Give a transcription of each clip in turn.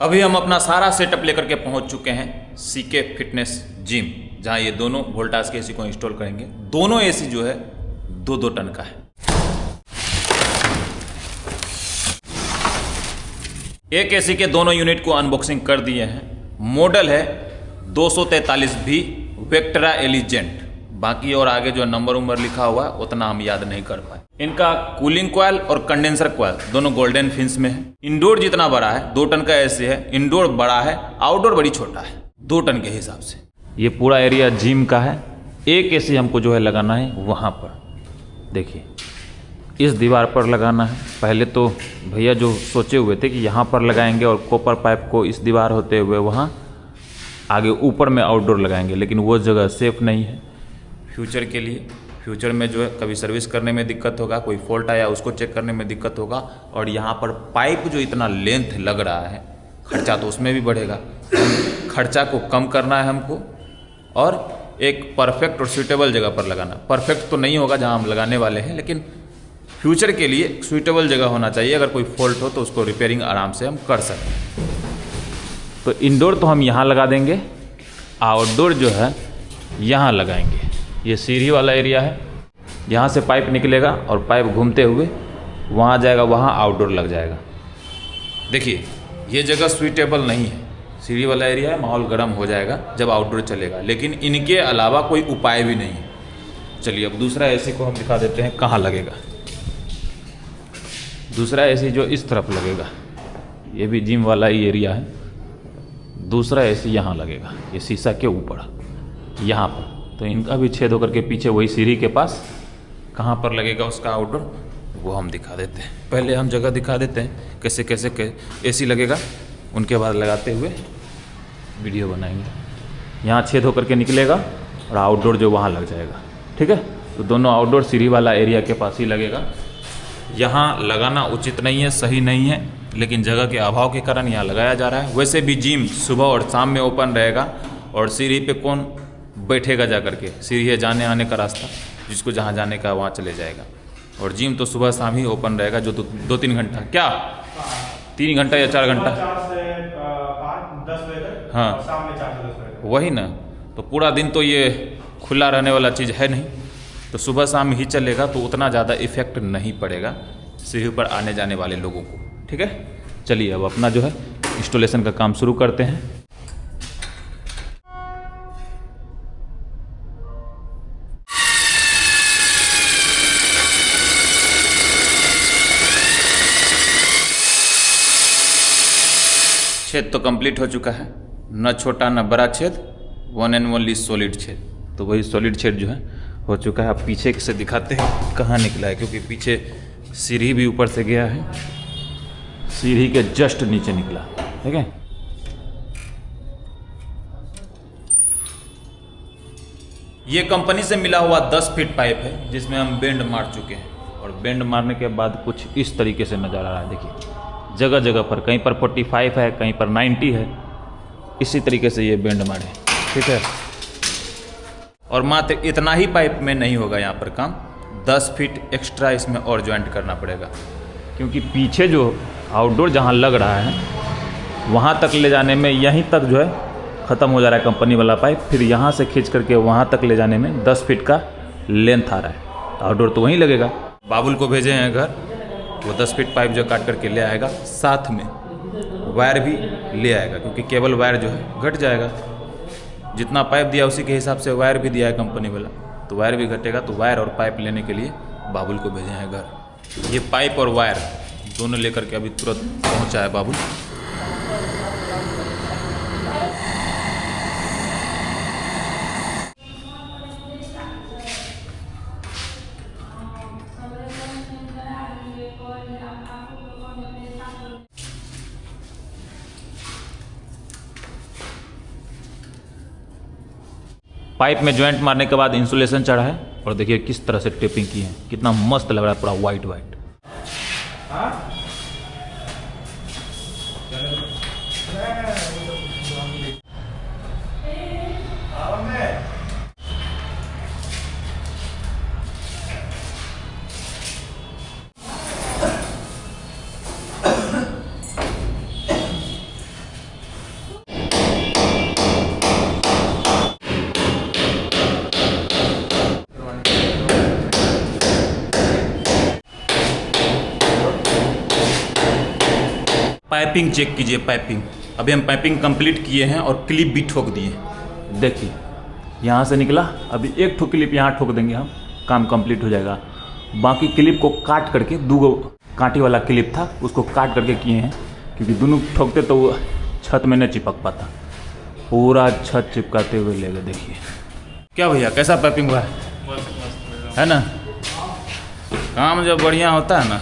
अभी हम अपना सारा सेटअप लेकर के पहुंच चुके हैं सीके फिटनेस जिम, जहां ये दोनों वोल्टास के एसी को इंस्टॉल करेंगे। दोनों एसी जो है 2-2 टन का है। एक एसी के दोनों यूनिट को अनबॉक्सिंग कर दिए हैं। मॉडल है 243B वेक्टरा एलिजेंट। बाकी और आगे जो नंबर उम्बर लिखा हुआ है उतना हम याद नहीं कर पाए। इनका कूलिंग कॉइल और कंडेंसर कॉइल दोनों गोल्डन फिन्स में है। इंडोर जितना बड़ा है 2 टन का एसी है, इंडोर बड़ा है, आउटडोर बड़ी छोटा है 2 टन के हिसाब से। ये पूरा एरिया जिम का है। एक एसी हमको जो है लगाना है वहाँ पर, देखिए इस दीवार पर लगाना है। पहले तो भैया जो सोचे हुए थे कि यहाँ पर लगाएंगे और कॉपर पाइप को इस दीवार होते हुए वहाँ आगे ऊपर में आउटडोर लगाएंगे, लेकिन वो जगह सेफ नहीं है फ्यूचर के लिए। फ्यूचर में जो है कभी सर्विस करने में दिक्कत होगा, कोई फॉल्ट आया उसको चेक करने में दिक्कत होगा, और यहाँ पर पाइप जो इतना लेंथ लग रहा है खर्चा तो उसमें भी बढ़ेगा। खर्चा को कम करना है हमको और एक परफेक्ट और सूटेबल जगह पर लगाना। परफेक्ट तो नहीं होगा जहाँ हम लगाने वाले हैं, लेकिन फ्यूचर के लिए सूटेबल जगह होना चाहिए। अगर कोई फॉल्ट हो तो उसको रिपेयरिंग आराम से हम कर सकें। तो इंडोर तो हम यहाँ लगा देंगे, आउटडोर जो है यहाँ लगाएंगे। ये सीढ़ी वाला एरिया है, यहाँ से पाइप निकलेगा और पाइप घूमते हुए वहाँ जाएगा, वहाँ आउटडोर लग जाएगा। देखिए ये जगह सूटेबल नहीं है, सीढ़ी वाला एरिया है, माहौल गर्म हो जाएगा जब आउटडोर चलेगा, लेकिन इनके अलावा कोई उपाय भी नहीं है। चलिए अब दूसरा एसी को हम दिखा देते हैं कहाँ लगेगा। दूसरा एसी जो इस तरफ लगेगा, ये भी जिम वाला ही एरिया है। दूसरा एसी यहाँ लगेगा, ये शीशा के ऊपर यहाँ पर। तो इनका भी छेद होकर के पीछे वही सीढ़ी के पास कहाँ पर लगेगा उसका आउटडोर, वो हम दिखा देते हैं। पहले हम जगह दिखा देते हैं कैसे कैसे एसी लगेगा, उनके बाद लगाते हुए वीडियो बनाएंगे। यहाँ छेद होकर के निकलेगा और आउटडोर जो वहाँ लग जाएगा, ठीक है। तो दोनों आउटडोर सीढ़ी वाला एरिया के पास ही लगेगा। यहाँ लगाना उचित नहीं है, सही नहीं है, लेकिन जगह के अभाव के कारण यहाँ लगाया जा रहा है। वैसे भी जिम सुबह और शाम में ओपन रहेगा, और सीढ़ी पे कौन बैठेगा जा करके? सीढ़ी है जाने आने का रास्ता, जिसको जहाँ जाने का वहाँ चले जाएगा। और जिम तो सुबह शाम ही ओपन रहेगा, जो 2-3 घंटा, क्या 3 घंटा या 4 घंटा, 4 से 10 बजे तक, हाँ शाम में 4 से 10 बजे। वही ना, तो पूरा दिन तो ये खुला रहने वाला चीज़ है नहीं, तो सुबह शाम ही चलेगा, तो उतना ज़्यादा इफेक्ट नहीं पड़ेगा सीढ़ी पर आने जाने वाले लोगों को, ठीक है। चलिए अब अपना जो है इंस्टॉलेशन का काम शुरू करते हैं। छेद तो कंप्लीट हो चुका है, न छोटा न बड़ा छेद, 1 and only सॉलिड छेद। तो वही सॉलिड छेद जो है हो चुका है। अब पीछे से दिखाते हैं कहाँ निकला है, क्योंकि पीछे सीढ़ी भी ऊपर से गया है, सीढ़ी के जस्ट नीचे निकला, ठीक है। ये कंपनी से मिला हुआ 10 फीट पाइप है, जिसमें हम बेंड मार चुके हैं, और बेंड मारने के बाद कुछ इस तरीके से नज़र आ रहा है। देखिए जगह जगह पर, कहीं पर 45 है, कहीं पर 90 है, इसी तरीके से ये बेंड मारे, ठीक है। और मात्र इतना ही पाइप में नहीं होगा यहाँ पर काम, 10 फीट एक्स्ट्रा इसमें और ज्वाइंट करना पड़ेगा, क्योंकि पीछे जो आउटडोर जहाँ लग रहा है वहाँ तक ले जाने में, यहीं तक जो है ख़त्म हो जा रहा है कंपनी वाला पाइप, फिर यहाँ से खींच करके वहाँ तक ले जाने में 10 फीट का लेंथ आ रहा है। आउटडोर तो वहीं लगेगा। बाबुल को भेजे हैं घर, वो 10 फीट पाइप जो काट करके ले आएगा, साथ में वायर भी ले आएगा, क्योंकि केबल वायर जो है घट जाएगा। जितना पाइप दिया उसी के हिसाब से वायर भी दिया है कंपनी वाला, तो वायर भी घटेगा। तो वायर और पाइप लेने के लिए बाबुल को भेजे हैं घर। ये पाइप और वायर दोनों लेकर के अभी तुरंत पहुंचा है बाबुल। पाइप में ज्वाइंट मारने के बाद इंसुलेशन चढ़ा है, और देखिए किस तरह से टेपिंग की है, कितना मस्त लग रहा है, पूरा वाइट वाइट। पाइपिंग चेक कीजिए, पाइपिंग। अभी हम पाइपिंग कंप्लीट किए हैं और क्लिप भी ठोक दिए। देखिए यहाँ से निकला, अभी एक ठोक क्लिप यहाँ ठोक देंगे हम, काम कंप्लीट हो जाएगा। बाकी क्लिप को काट करके, 2 कांटे वाला क्लिप था उसको काट करके किए हैं, क्योंकि दोनों ठोकते तो वो छत में न चिपक पाता। पूरा छत चिपकाते हुए ले गए। देखिए क्या भैया, कैसा पाइपिंग हुआ है ना? काम जब बढ़िया होता है ना,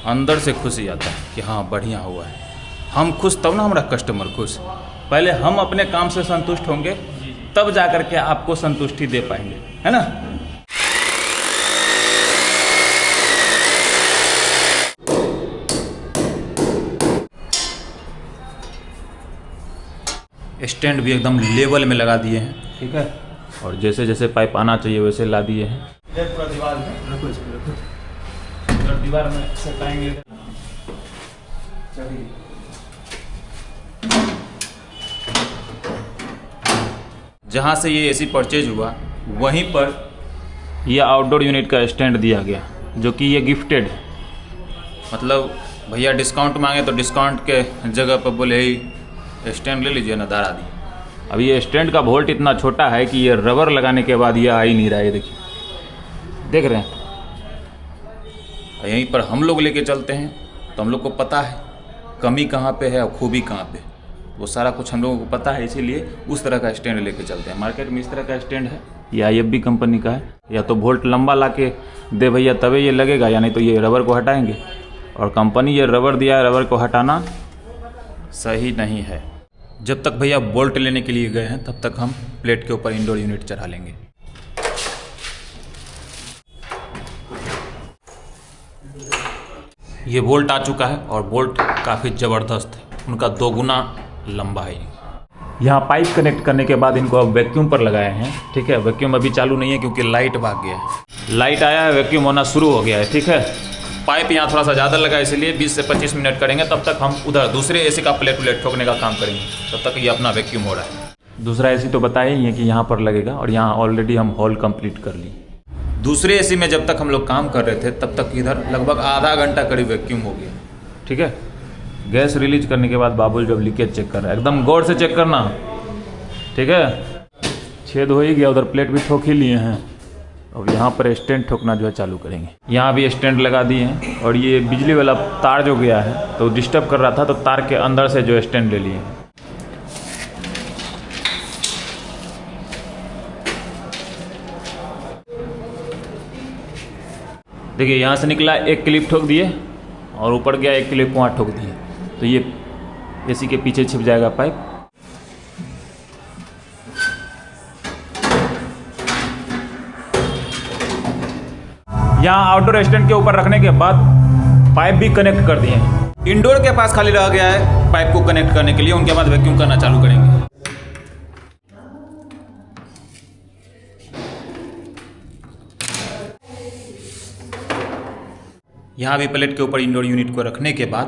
अंदर से खुशी आता है कि हाँ बढ़िया हुआ है। हम खुश तब ना हमारा कस्टमर खुश। पहले हम अपने काम से संतुष्ट होंगे, तब जा कर के आपको संतुष्टि दे पाएंगे, है ना? स्टैंड भी एकदम लेवल में लगा दिए हैं, ठीक है। और जैसे जैसे पाइप आना चाहिए वैसे ला दिए हैं। पूरा दीवार में रखो, इसको रखो, दीवार में सटाएंगे। जहाँ से ये एसी परचेज हुआ वहीं पर ये आउटडोर यूनिट का स्टैंड दिया गया, जो कि ये गिफ्टेड। मतलब भैया डिस्काउंट मांगे तो डिस्काउंट के जगह पर बोले ही स्टैंड ले लीजिए ना, दारा दी। अब ये स्टैंड का वोल्ट इतना छोटा है कि ये रबर लगाने के बाद ये आ ही नहीं रहा है। देखिए, देख रहे हैं? यहीं पर हम लोग लेके चलते हैं तो हम लोग को पता है कमी कहाँ पे है और खूबी कहाँ पे, वो सारा कुछ हम लोगों को पता है। इसीलिए उस तरह का स्टैंड लेके चलते हैं। मार्केट में इस तरह का स्टैंड है, ये IFB कंपनी का है। या तो वोल्ट लंबा ला के दे भैया तभी ये लगेगा, या नहीं तो ये रबर को हटाएंगे। और कंपनी ये रबर दिया है, रबर को हटाना सही नहीं है। जब तक भैया बोल्ट लेने के लिए गए हैं तब तक हम प्लेट के ऊपर इंडोर यूनिट चढ़ा लेंगे। ये बोल्ट आ चुका है और बोल्ट काफ़ी ज़बरदस्त है, उनका 2 गुना लंबा है। यहाँ पाइप कनेक्ट करने के बाद इनको अब वैक्यूम पर लगाए हैं, ठीक है। वैक्यूम अभी चालू नहीं है क्योंकि लाइट भाग गया है। लाइट आया है, वैक्यूम होना शुरू हो गया है, ठीक है। पाइप यहाँ थोड़ा सा ज़्यादा लगा है, इसलिए 20 से 25 मिनट करेंगे। तब तक हम उधर दूसरे एसी का प्लेट ठोकने का काम करेंगे, तब तक ये अपना वैक्यूम हो रहा है। दूसरा एसी तो बताया ही है कि यहाँ पर लगेगा, और यहाँ ऑलरेडी हम हॉल कंप्लीट कर ली। दूसरे एसी में जब तक हम लोग काम कर रहे थे तब तक इधर लगभग आधा घंटा करीब वैक्यूम हो गया, ठीक है। गैस रिलीज करने के बाद बाबुल जब लीकेज चेक कर रहा है, एकदम गौर से चेक करना, ठीक है। छेद हो ही गया, उधर प्लेट भी ठोक ही लिए हैं। अब यहाँ पर स्टैंड ठोकना जो है चालू करेंगे। यहाँ भी स्टैंड लगा दिए हैं, और ये बिजली वाला तार जो गया है तो डिस्टर्ब कर रहा था, तो तार के अंदर से जो स्टैंड ले लिए हैं। देखिए यहाँ से निकला, एक क्लिप ठोक दिए और ऊपर गया, एक क्लिप वहाँ ठोक दिए, तो ये एसी के पीछे छिप जाएगा पाइप। यहाँ आउटडोर स्टैंड के ऊपर रखने के बाद पाइप भी कनेक्ट कर दिए हैं। इंडोर के पास खाली रह गया है पाइप को कनेक्ट करने के लिए, उनके बाद वैक्यूम करना चालू करेंगे। यहाँ भी प्लेट के ऊपर इंडोर यूनिट को रखने के बाद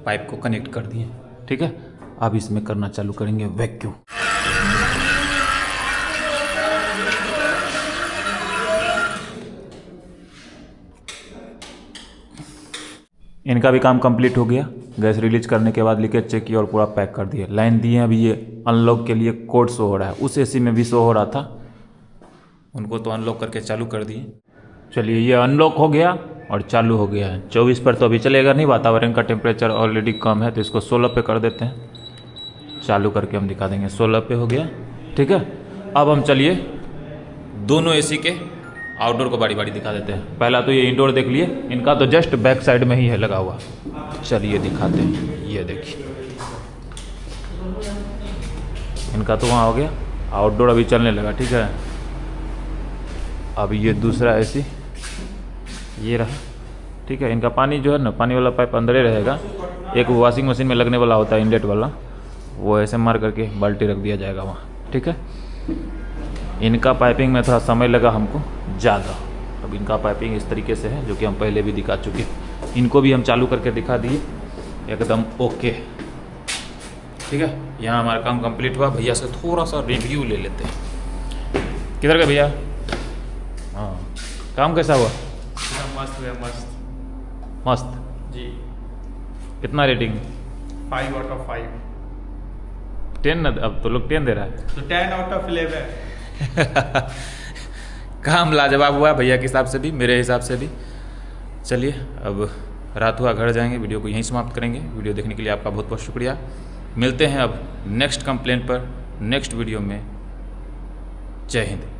पाइप को कनेक्ट कर दिए, ठीक है। अब इसमें करना चालू करेंगे वैक्यूम। इनका भी काम कंप्लीट हो गया। गैस रिलीज करने के बाद लीकेज चेक किया और पूरा पैक कर दिया। लाइन दिए हैं, अभी ये अनलॉक के लिए कोड शो हो रहा है। उस एसी में भी शो हो रहा था, उनको तो अनलॉक करके चालू कर दिए। चलिए ये अनलॉक हो गया और चालू हो गया है। 24 पर तो अभी चलेगा नहीं, वातावरण का टेम्परेचर ऑलरेडी कम है, तो इसको 16 पे कर देते हैं। चालू करके हम दिखा देंगे। 16 पे हो गया, ठीक है। अब हम चलिए दोनों एसी के आउटडोर को बारी बारी दिखा देते हैं। पहला तो ये इंडोर देख लिए, इनका तो जस्ट बैक साइड में ही है लगा हुआ। चलिए दिखाते हैं, ये देखिए इनका तो वहाँ हो गया। आउटडोर अभी चलने लगा, ठीक है। अब ये दूसरा एसी ये रहा, ठीक है। इनका पानी जो है ना, पानी वाला पाइप अंदर ही रहेगा। एक वॉशिंग मशीन में लगने वाला होता है इनलेट वाला, वो ऐसे मार करके बाल्टी रख दिया जाएगा वहाँ, ठीक है। इनका पाइपिंग में थोड़ा समय लगा हमको ज़्यादा। अब इनका पाइपिंग इस तरीके से है, जो कि हम पहले भी दिखा चुके हैं। इनको भी हम चालू करके दिखा दिए, एकदम ओके, ठीक है। यहाँ हमारा काम कंप्लीट हुआ। भैया से थोड़ा सा रिव्यू ले लेते हैं। किधर गए भैया? हाँ, काम कैसा हुआ? मस्त हुआ, मस्त मस्त जी। कितना रेटिंग? 5 out of 5. 10 ना, अब तो लोग 10 दे रहा है। तो 10 out of 11. काम लाजवाब हुआ भैया के हिसाब से भी, मेरे हिसाब से भी। चलिए अब रात हुआ, घर जाएंगे, वीडियो को यहीं समाप्त करेंगे। वीडियो देखने के लिए आपका बहुत बहुत शुक्रिया। मिलते हैं अब नेक्स्ट कंप्लेंट पर नेक्स्ट वीडियो में। जय हिंद।